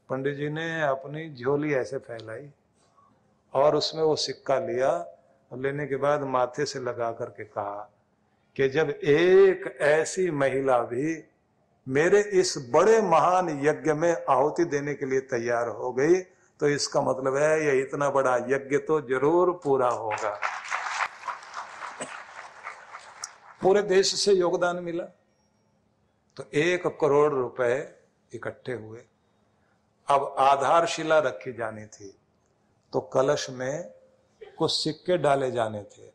पंडित जी ने अपनी झोली ऐसे फैलाई और उसमें वो सिक्का लिया और लेने के बाद माथे से लगा करके कहा कि जब एक ऐसी महिला भी मेरे इस बड़े महान यज्ञ में आहुति देने के लिए तैयार हो गई तो इसका मतलब है ये इतना बड़ा यज्ञ तो जरूर पूरा होगा। पूरे देश से योगदान मिला तो 1 करोड़ रुपए इकट्ठे हुए। अब आधारशिला रखी जानी थी तो कलश में कुछ सिक्के डाले जाने थे।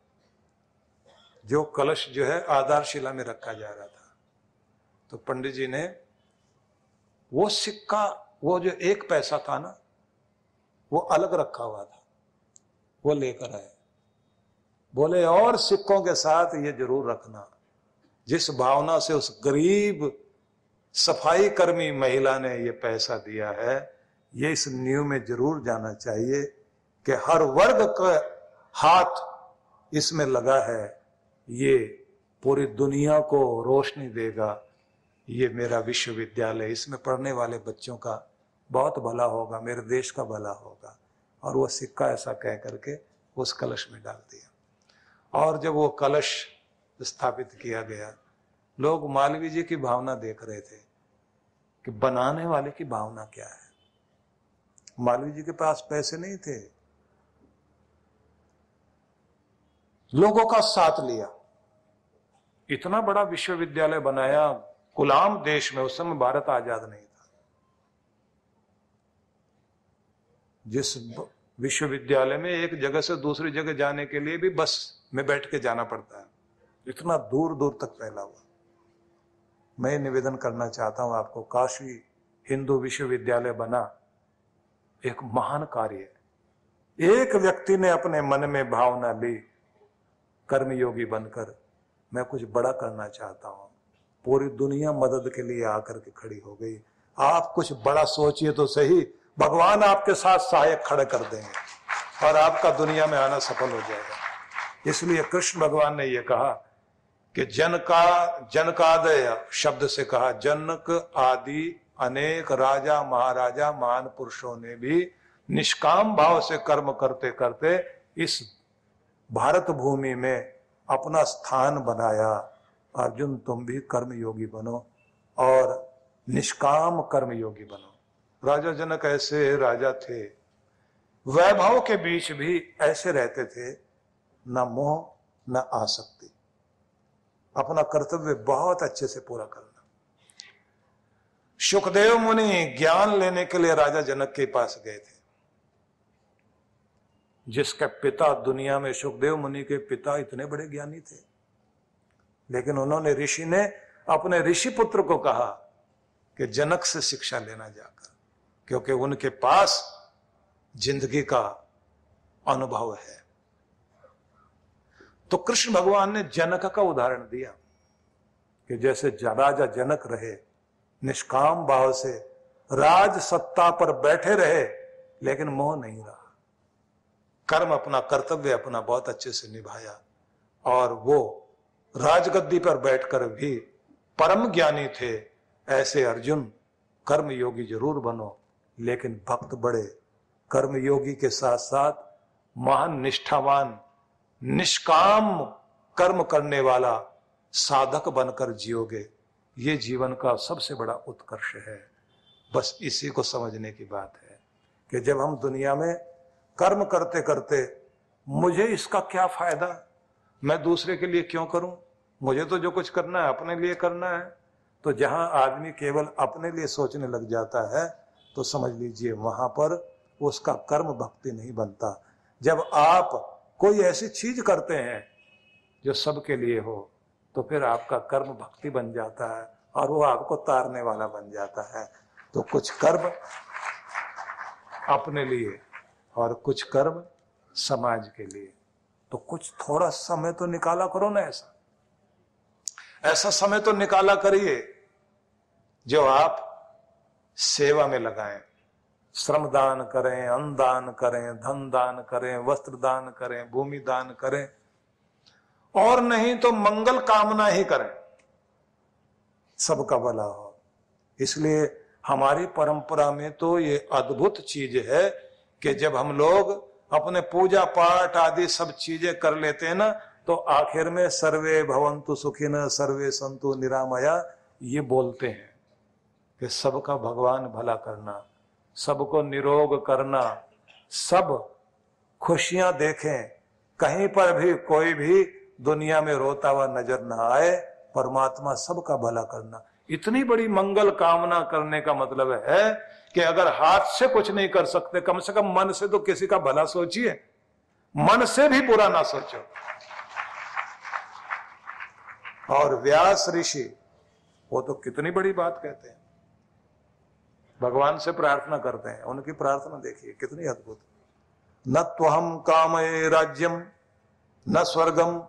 जो कलश जो है आधारशिला में रखा जा रहा था तो पंडित जी ने वो सिक्का, वो जो 1 पैसा था ना, वो अलग रखा हुआ था, वो लेकर आए। बोले और सिक्कों के साथ ये जरूर रखना। जिस भावना से उस गरीब सफाई कर्मी महिला ने ये पैसा दिया है, ये इस नींव में जरूर जाना चाहिए कि हर वर्ग का हाथ इसमें लगा है, ये पूरी दुनिया को रोशनी देगा। ये मेरा विश्वविद्यालय, इसमें पढ़ने वाले बच्चों का बहुत भला होगा, मेरे देश का भला होगा। और वो सिक्का ऐसा कह करके उस कलश में डाल दिया। और जब वो कलश स्थापित किया गया, लोग मालवीय जी की भावना देख रहे थे कि बनाने वाले की भावना क्या है। मालवीय जी के पास पैसे नहीं थे, लोगों का साथ लिया, इतना बड़ा विश्वविद्यालय बनाया गुलाम देश में। उस समय भारत आजाद नहीं था। जिस विश्वविद्यालय में एक जगह से दूसरी जगह जाने के लिए भी बस में बैठ के जाना पड़ता है, इतना दूर दूर तक फैला हुआ। मैं निवेदन करना चाहता हूं आपको, काशी हिंदू विश्वविद्यालय बना, एक महान कार्य है। एक व्यक्ति ने अपने मन में भावना ली, कर्मयोगी बनकर मैं कुछ बड़ा करना चाहता हूं। पूरी दुनिया मदद के लिए आकर के खड़ी हो गई। आप कुछ बड़ा सोचिए तो सही, भगवान आपके साथ सहायक खड़े कर देंगे और आपका दुनिया में आना सफल हो जाएगा। इसलिए कृष्ण भगवान ने यह कहा कि जनकादय शब्द से कहा, जनक आदि अनेक राजा महाराजा महान पुरुषों ने भी निष्काम भाव से कर्म करते करते इस भारत भूमि में अपना स्थान बनाया। अर्जुन तुम भी कर्मयोगी बनो और निष्काम कर्मयोगी बनो। राजा जनक ऐसे राजा थे, वैभव के बीच भी ऐसे रहते थे, न मोह न आसक्ति, अपना कर्तव्य बहुत अच्छे से पूरा करना। सुखदेव मुनि ज्ञान लेने के लिए राजा जनक के पास गए थे, जिसके पिता दुनिया में, सुखदेव मुनि के पिता इतने बड़े ज्ञानी थे, लेकिन उन्होंने, ऋषि ने अपने ऋषि पुत्र को कहा कि जनक से शिक्षा लेना जाकर, क्योंकि उनके पास जिंदगी का अनुभव है। तो कृष्ण भगवान ने जनक का उदाहरण दिया कि जैसे राजा जनक रहे, निष्काम भाव से राज सत्ता पर बैठे रहे, लेकिन मोह नहीं रहा, कर्म अपना कर्तव्य अपना बहुत अच्छे से निभाया, और वो राजगद्दी पर बैठकर भी परम ज्ञानी थे। ऐसे अर्जुन कर्मयोगी जरूर बनो, लेकिन भक्त बड़े, कर्मयोगी के साथ साथ महान निष्ठावान निष्काम कर्म करने वाला साधक बनकर जियोगे, ये जीवन का सबसे बड़ा उत्कर्ष है। बस इसी को समझने की बात है कि जब हम दुनिया में कर्म करते करते मुझे इसका क्या फायदा, मैं दूसरे के लिए क्यों करूं, मुझे तो जो कुछ करना है अपने लिए करना है, तो जहां आदमी केवल अपने लिए सोचने लग जाता है तो समझ लीजिए वहां पर उसका कर्म भक्ति नहीं बनता। जब आप कोई ऐसी चीज करते हैं जो सबके लिए हो, तो फिर आपका कर्म भक्ति बन जाता है और वो आपको तारने वाला बन जाता है। तो कुछ कर्म अपने लिए और कुछ कर्म समाज के लिए, तो कुछ थोड़ा समय तो निकाला करो ना। ऐसा समय तो निकाला करिए जो आप सेवा में लगाएं, श्रम दान करें, अन्न दान करें, धन दान करें, वस्त्र दान करें, भूमि दान करें, और नहीं तो मंगल कामना ही करें, सबका भला हो। इसलिए हमारी परंपरा में तो ये अद्भुत चीज है कि जब हम लोग अपने पूजा पाठ आदि सब चीजें कर लेते हैं ना, तो आखिर में सर्वे भवन्तु सुखिनः सर्वे सन्तु निरामया ये बोलते हैं कि सबका भगवान भला करना, सबको निरोग करना, सब खुशियां देखें, कहीं पर भी कोई भी दुनिया में रोता हुआ नजर न आए, परमात्मा सबका भला करना। इतनी बड़ी मंगल कामना करने का मतलब है कि अगर हाथ से कुछ नहीं कर सकते, कम से कम मन से तो किसी का भला सोचिए, मन से भी बुरा ना सोचो। और व्यास ऋषि वो तो कितनी बड़ी बात कहते हैं, भगवान से प्रार्थना करते हैं, उनकी प्रार्थना देखिए कितनी अद्भुत। न त्वहम कामये राज्यम न स्वर्गम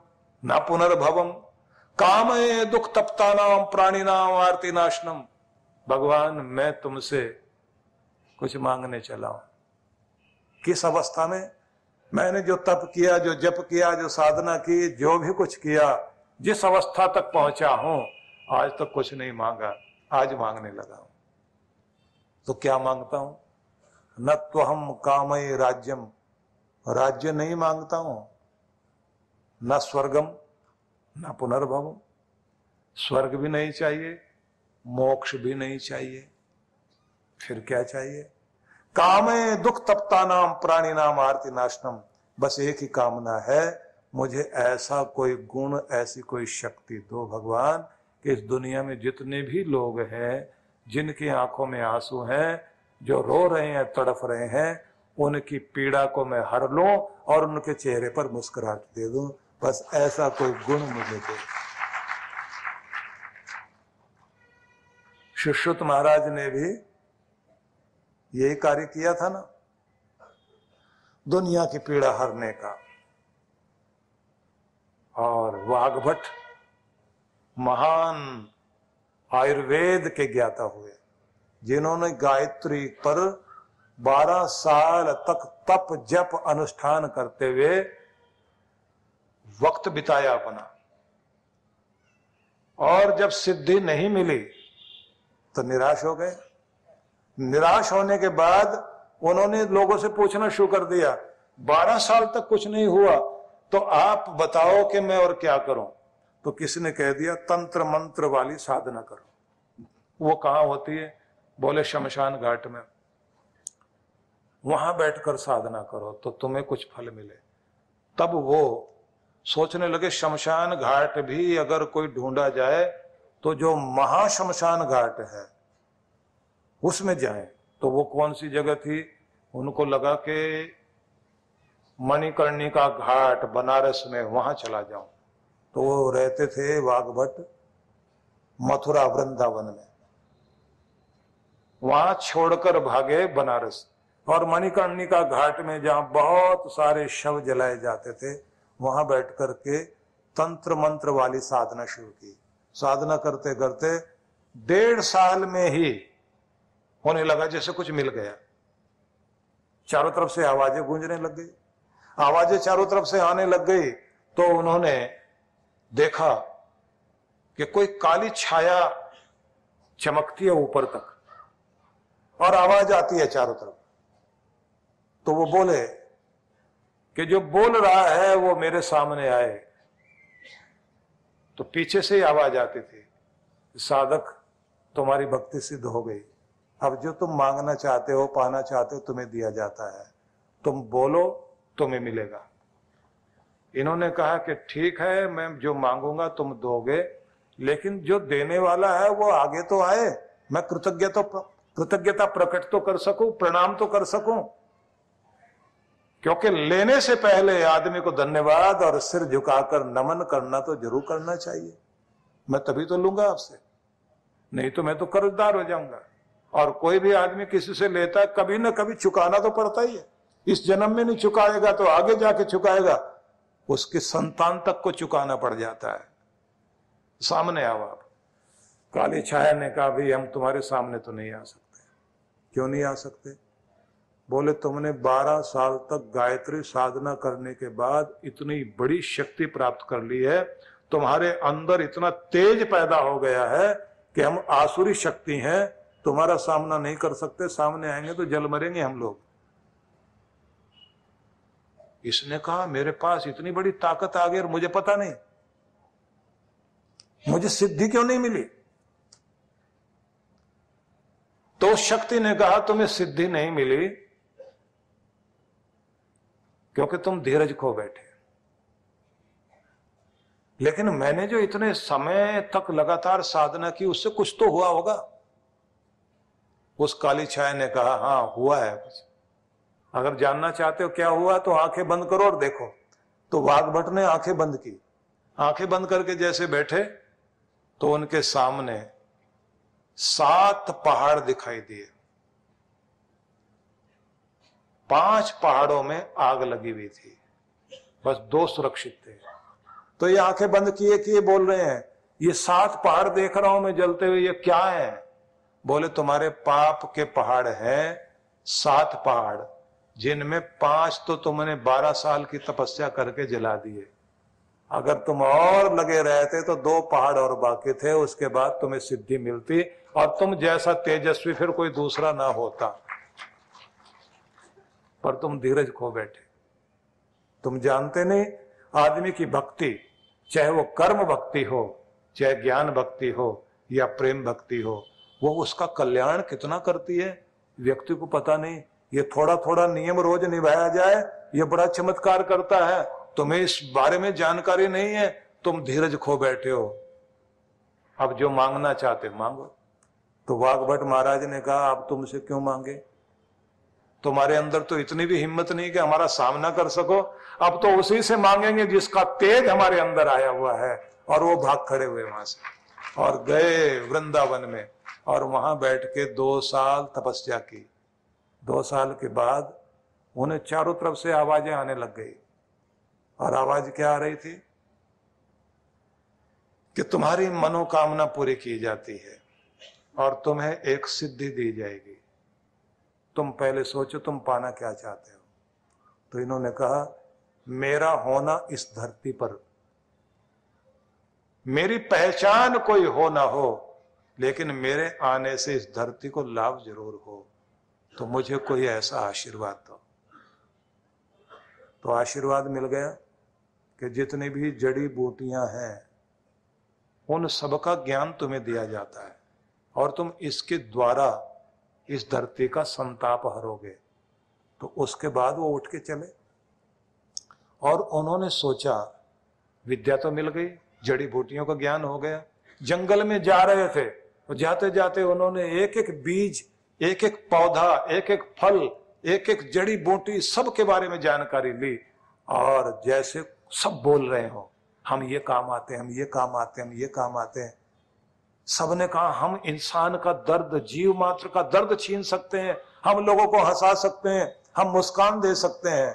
न पुनर्भवम कामये दुख तप्तानाम प्राणिनाम आर्ति नाशनम। भगवान मैं तुमसे कुछ मांगने चला हूं। किस अवस्था में? मैंने जो तप किया, जो जप किया, जो साधना की, जो भी कुछ किया, जिस अवस्था तक पहुंचा हूं, आज तक कुछ नहीं मांगा, आज मांगने लगा हूं। तो क्या मांगता हूं? न त्वहम कामये राज्यम, राज्य नहीं मांगता हूं, न स्वर्गम न पुनर्भवम, स्वर्ग भी नहीं चाहिए, मोक्ष भी नहीं चाहिए, फिर क्या चाहिए? कामये दुख तप्तानाम प्राणिनाम आर्ति नाशनम, बस एक ही कामना है, मुझे ऐसा कोई गुण, ऐसी कोई शक्ति दो भगवान कि इस दुनिया में जितने भी लोग हैं, जिनकी आंखों में आंसू हैं, जो रो रहे हैं, तड़फ रहे हैं, उनकी पीड़ा को मैं हर लूं और उनके चेहरे पर मुस्कुराहट दे दूं। बस ऐसा कोई गुण मुझे दे। सुश्रुत महाराज ने भी यही कार्य किया था ना, दुनिया की पीड़ा हरने का। और वाग्भट महान आयुर्वेद के ज्ञाता हुए, जिन्होंने गायत्री पर 12 साल तक तप जप अनुष्ठान करते हुए वक्त बिताया अपना, और जब सिद्धि नहीं मिली तो निराश हो गए। निराश होने के बाद उन्होंने लोगों से पूछना शुरू कर दिया, 12 साल तक कुछ नहीं हुआ तो आप बताओ कि मैं और क्या करूं? तो किसी ने कह दिया तंत्र मंत्र वाली साधना करो। वो कहां होती है? बोले शमशान घाट में, वहां बैठकर साधना करो तो तुम्हें कुछ फल मिले। तब वो सोचने लगे शमशान घाट भी अगर कोई ढूंढा जाए तो जो महाशमशान घाट है उसमें जाएं। तो वो कौन सी जगह थी? उनको लगा कि मणिकर्णिका घाट बनारस में, वहां चला जाऊं। तो वो रहते थे वाग्भट मथुरा वृंदावन में, वहां छोड़कर भागे बनारस। और मणिकर्णिका घाट में जहां बहुत सारे शव जलाए जाते थे, वहां बैठ करके तंत्र मंत्र वाली साधना शुरू की। साधना करते करते 1.5 साल में ही होने लगा जैसे कुछ मिल गया। चारों तरफ से आवाजें गूंजने लग गई। आवाजें चारों तरफ से आने लग गई तो उन्होंने देखा कि कोई काली छाया चमकती है ऊपर तक और आवाज आती है चारों तरफ। तो वो बोले कि जो बोल रहा है वो मेरे सामने आए। तो पीछे से ही आवाज आती थी, साधक तुम्हारी भक्ति सिद्ध हो गई, अब जो तुम मांगना चाहते हो, पाना चाहते हो, तुम्हें दिया जाता है, तुम बोलो तुम्हें मिलेगा। इन्होंने कहा कि ठीक है, मैं जो मांगूंगा तुम दोगे, लेकिन जो देने वाला है वो आगे तो आए, मैं कृतज्ञता प्रकट तो कर सकूं, प्रणाम तो कर सकूं। क्योंकि लेने से पहले आदमी को धन्यवाद और सिर झुकाकर नमन करना तो जरूर करना चाहिए। मैं तभी तो लूंगा आपसे, नहीं तो मैं तो कर्जदार हो जाऊंगा। और कोई भी आदमी किसी से लेता है, कभी ना कभी चुकाना तो पड़ता ही है। इस जन्म में नहीं चुकाएगा तो आगे जाके चुकाएगा, उसके संतान तक को चुकाना पड़ जाता है। सामने आओ आप। काली छाया ने कहा, भाई हम तुम्हारे सामने तो नहीं आ सकते। क्यों नहीं आ सकते? बोले तुमने 12 साल तक गायत्री साधना करने के बाद इतनी बड़ी शक्ति प्राप्त कर ली है, तुम्हारे अंदर इतना तेज पैदा हो गया है कि हम आसुरी शक्ति हैं, तुम्हारा सामना नहीं कर सकते, सामने आएंगे तो जल मरेंगे हम लोग। इसने कहा मेरे पास इतनी बड़ी ताकत आ गई और मुझे पता नहीं, मुझे सिद्धि क्यों नहीं मिली? तो शक्ति ने कहा तुम्हें सिद्धि नहीं मिली क्योंकि तुम धीरज खो बैठे, लेकिन मैंने जो इतने समय तक लगातार साधना की उससे कुछ तो हुआ होगा। उस काली छाया ने कहा हाँ हुआ है कुछ, अगर जानना चाहते हो क्या हुआ तो आंखें बंद करो और देखो। तो वाघभट ने आंखें बंद की, आंखें बंद करके जैसे बैठे तो उनके सामने 7 पहाड़ दिखाई दिए। 5 पहाड़ों में आग लगी हुई थी, बस 2 सुरक्षित थे। तो ये आंखें बंद किए बोल रहे हैं ये 7 पहाड़ देख रहा हूं मैं जलते हुए, ये क्या है? बोले तुम्हारे पाप के पहाड़ हैं 7 पहाड़, जिनमें 5 तो तुमने 12 साल की तपस्या करके जला दिए। अगर तुम और लगे रहते तो 2 पहाड़ और बाकी थे, उसके बाद तुम्हें सिद्धि मिलती और तुम जैसा तेजस्वी फिर कोई दूसरा ना होता, पर तुम धीरज खो बैठे। तुम जानते नहीं आदमी की भक्ति, चाहे वो कर्म भक्ति हो, चाहे ज्ञान भक्ति हो या प्रेम भक्ति हो, वो उसका कल्याण कितना करती है व्यक्ति को पता नहीं। ये थोड़ा थोड़ा नियम रोज निभाया जाए ये बड़ा चमत्कार करता है। तुम्हें इस बारे में जानकारी नहीं है, तुम धीरज खो बैठे हो। अब जो मांगना चाहते मांगो। तो वाघभट महाराज ने कहा आप तुमसे क्यों मांगे? तुम्हारे अंदर तो इतनी भी हिम्मत नहीं कि हमारा सामना कर सको। अब तो उसी से मांगेंगे जिसका तेज हमारे अंदर आया हुआ है। और वो भाग खड़े हुए वहां से और गए वृंदावन में और वहां बैठ के 2 साल तपस्या की। 2 साल के बाद उन्हें चारों तरफ से आवाजें आने लग गई। और आवाज क्या आ रही थी कि तुम्हारी मनोकामना पूरी की जाती है और तुम्हें एक सिद्धि दी जाएगी। तुम पहले सोचो तुम पाना क्या चाहते हो। तो इन्होंने कहा मेरा होना इस धरती पर, मेरी पहचान कोई हो ना हो, लेकिन मेरे आने से इस धरती को लाभ जरूर हो, तो मुझे कोई ऐसा आशीर्वाद दो। तो आशीर्वाद मिल गया कि जितनी भी जड़ी बूटियां हैं उन सबका ज्ञान तुम्हें दिया जाता है और तुम इसके द्वारा इस धरती का संताप हरोगे। तो उसके बाद वो उठ के चले और उन्होंने सोचा विद्या तो मिल गई, जड़ी बूटियों का ज्ञान हो गया। जंगल में जा रहे थे तो जाते जाते उन्होंने एक एक बीज, एक एक पौधा, एक एक फल, एक एक जड़ी बूटी सब के बारे में जानकारी ली। और जैसे सब बोल रहे हो हम ये काम आते हैं, हम ये काम आते हैं, हम ये काम आते हैं। सबने कहा हम इंसान का दर्द, जीव मात्र का दर्द छीन सकते हैं, हम लोगों को हंसा सकते हैं, हम मुस्कान दे सकते हैं।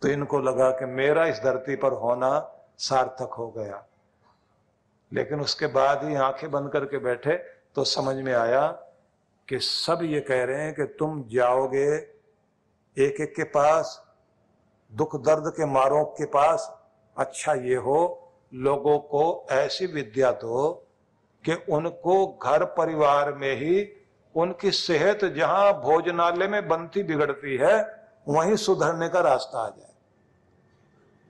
तो इनको लगा कि मेरा इस धरती पर होना सार्थक हो गया। लेकिन उसके बाद ही आंखें बंद करके बैठे तो समझ में आया कि सब ये कह रहे हैं कि तुम जाओगे एक एक के पास, दुख दर्द के मारों के पास। अच्छा ये हो लोगों को ऐसी विद्या दो कि उनको घर परिवार में ही उनकी सेहत जहां भोजनालय में बनती बिगड़ती है वहीं सुधरने का रास्ता आ जाए।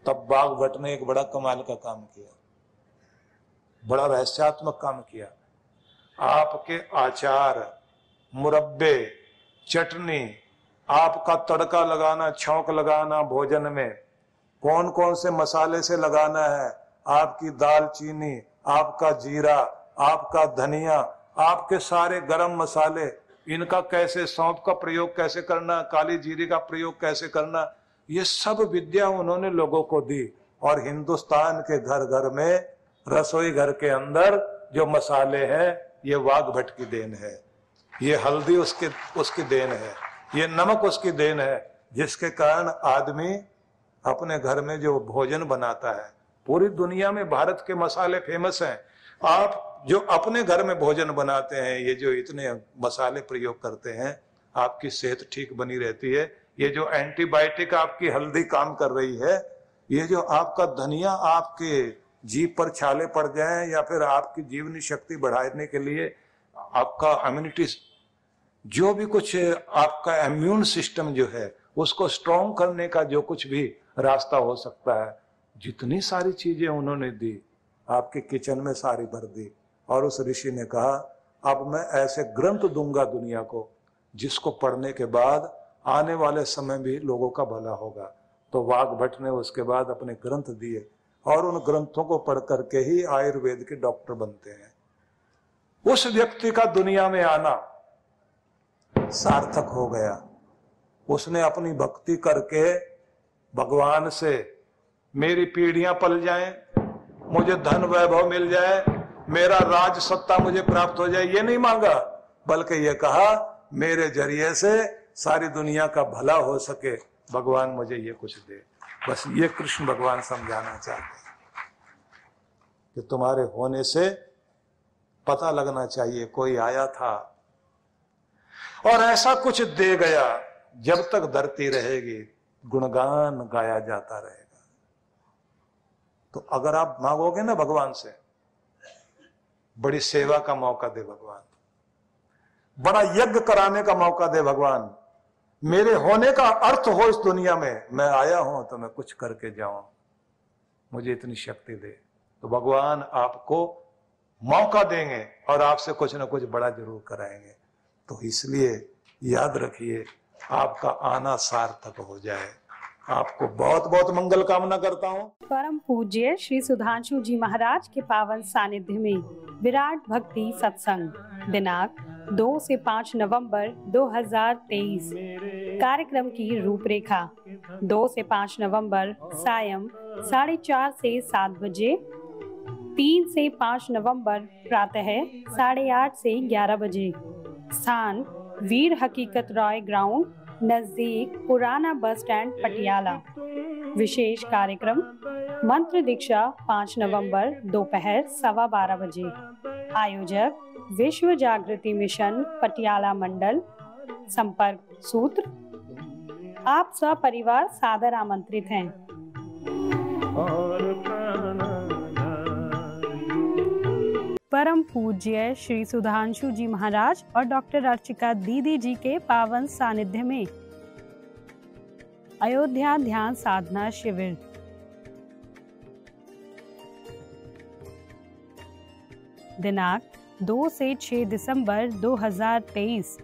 तब वाघभट ने एक बड़ा कमाल का काम किया, बड़ा रहस्यात्मक काम किया। आपके आचार, मुरब्बे, चटनी, आपका तड़का लगाना, छौंक लगाना भोजन में, कौन कौन से मसाले से लगाना है, आपकी दालचीनी, आपका जीरा, आपका धनिया, आपके सारे गरम मसाले, इनका कैसे, सौंफ का प्रयोग कैसे करना, काली जीरे का प्रयोग कैसे करना, ये सब विद्या उन्होंने लोगों को दी। और हिंदुस्तान के घर घर में, रसोई घर के अंदर जो मसाले हैं ये वाघभट की देन है, ये हल्दी उसकी देन है, ये नमक उसकी देन है, जिसके कारण आदमी अपने घर में जो भोजन बनाता है, पूरी दुनिया में भारत के मसाले फेमस हैं। आप जो अपने घर में भोजन बनाते हैं, ये जो इतने मसाले प्रयोग करते हैं, आपकी सेहत ठीक बनी रहती है। ये जो एंटीबायोटिक आपकी हल्दी काम कर रही है, ये जो आपका धनिया आपके जीभ पर छाले पड़ जाए या फिर आपकी जीवनी शक्ति बढ़ाने के लिए आपका इम्यूनिटी, जो भी कुछ आपका इम्यून सिस्टम जो है उसको स्ट्रॉन्ग करने का जो कुछ भी रास्ता हो सकता है, जितनी सारी चीजें उन्होंने दी, आपके किचन में सारी भर दी। और उस ऋषि ने कहा अब मैं ऐसे ग्रंथ दूंगा दुनिया को जिसको पढ़ने के बाद आने वाले समय भी लोगों का भला होगा। तो वाघ भट्ट ने उसके बाद अपने ग्रंथ दिए और उन ग्रंथों को पढ़ करके ही आयुर्वेद के डॉक्टर बनते हैं। उस व्यक्ति का दुनिया में आना सार्थक हो गया। उसने अपनी भक्ति करके भगवान से मेरी पीढ़ियां पल जाएं, मुझे धन वैभव मिल जाए, मेरा राज सत्ता मुझे प्राप्त हो जाए, ये नहीं मांगा, बल्कि ये कहा मेरे जरिए से सारी दुनिया का भला हो सके, भगवान मुझे ये कुछ दे। बस ये कृष्ण भगवान समझाना चाहते हैं कि तुम्हारे होने से पता लगना चाहिए कोई आया था और ऐसा कुछ दे गया। जब तक धरती रहेगी गुणगान गाया जाता रहेगा। तो अगर आप मांगोगे ना भगवान से, बड़ी सेवा का मौका दे भगवान, बड़ा यज्ञ कराने का मौका दे भगवान, मेरे होने का अर्थ हो इस दुनिया में, मैं आया हूं तो मैं कुछ करके जाऊं, मुझे इतनी शक्ति दे, तो भगवान आपको मौका देंगे और आपसे कुछ ना कुछ बड़ा जरूर कराएंगे। तो इसलिए याद रखिए आपका आना सार्थक हो जाए। आपको बहुत बहुत मंगल कामना करता हूँ। परम पूज्य श्री सुधांशु जी महाराज के पावन सानिध्य में विराट भक्ति सत्संग दिनांक 2 से 5 नवंबर 2023। कार्यक्रम की रूपरेखा 2 से 5 नवंबर सायं 4:30 से 7 बजे, 3 से 5 नवंबर प्रातः 8:30 से 11 बजे। स्थान वीर हकीकत रॉय ग्राउंड नजदीक पुराना बस स्टैंड पटियाला। विशेष कार्यक्रम मंत्र दीक्षा 5 नवंबर दोपहर 12:15 बजे। आयोजक विश्व जागृति मिशन पटियाला मंडल। संपर्क सूत्र। आप सपरिवार सादर आमंत्रित हैं। परम पूज्य श्री सुधांशु जी महाराज और डॉक्टर अर्चिका दीदी जी के पावन सानिध्य में अयोध्या ध्यान साधना शिविर दिनांक 2 से 6 दिसंबर 2023।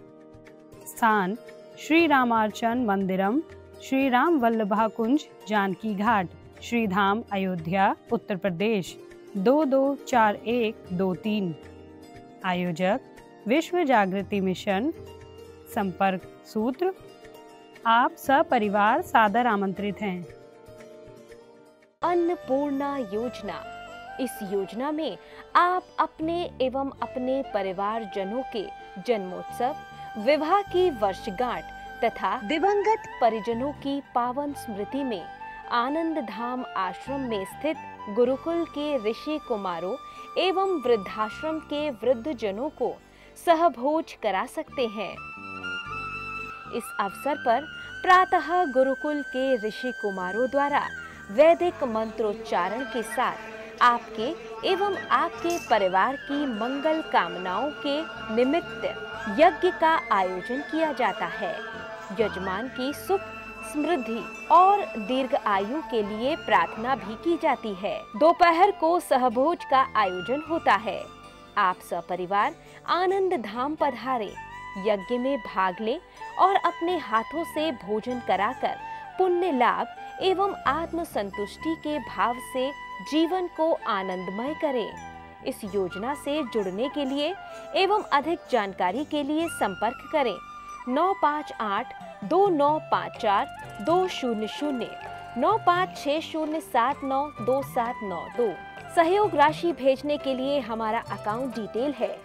स्थान श्री रामार्चन मंदिरम, श्री राम वल्लभा कुंज, जानकी घाट, श्री धाम, अयोध्या, उत्तर प्रदेश 224123। आयोजक विश्व जागृति मिशन। संपर्क सूत्र। आप सपरिवार सादर आमंत्रित हैं। अन्नपूर्णा योजना। इस योजना में आप अपने एवं अपने परिवार जनों के जन्मोत्सव, विवाह की वर्षगांठ तथा दिवंगत परिजनों की पावन स्मृति में आनंद धाम आश्रम में स्थित गुरुकुल के ऋषि कुमारों एवं वृद्धाश्रम के वृद्ध जनों को सहभोज करा सकते हैं। इस अवसर पर प्रातः गुरुकुल के ऋषि कुमारों द्वारा वैदिक मंत्रोच्चारण के साथ आपके एवं आपके परिवार की मंगल कामनाओं के निमित्त यज्ञ का आयोजन किया जाता है। यजमान की सुख, समृद्धि और दीर्घ आयु के लिए प्रार्थना भी की जाती है। दोपहर को सहभोज का आयोजन होता है। आप सपरिवार आनंद धाम पधारे, यज्ञ में भाग लें और अपने हाथों से भोजन कराकर पुण्य लाभ एवं आत्म संतुष्टि के भाव से जीवन को आनंदमय करें। इस योजना से जुड़ने के लिए एवं अधिक जानकारी के लिए संपर्क करें 958-2954-200, 9560792792। सहयोग राशि भेजने के लिए हमारा अकाउंट डिटेल है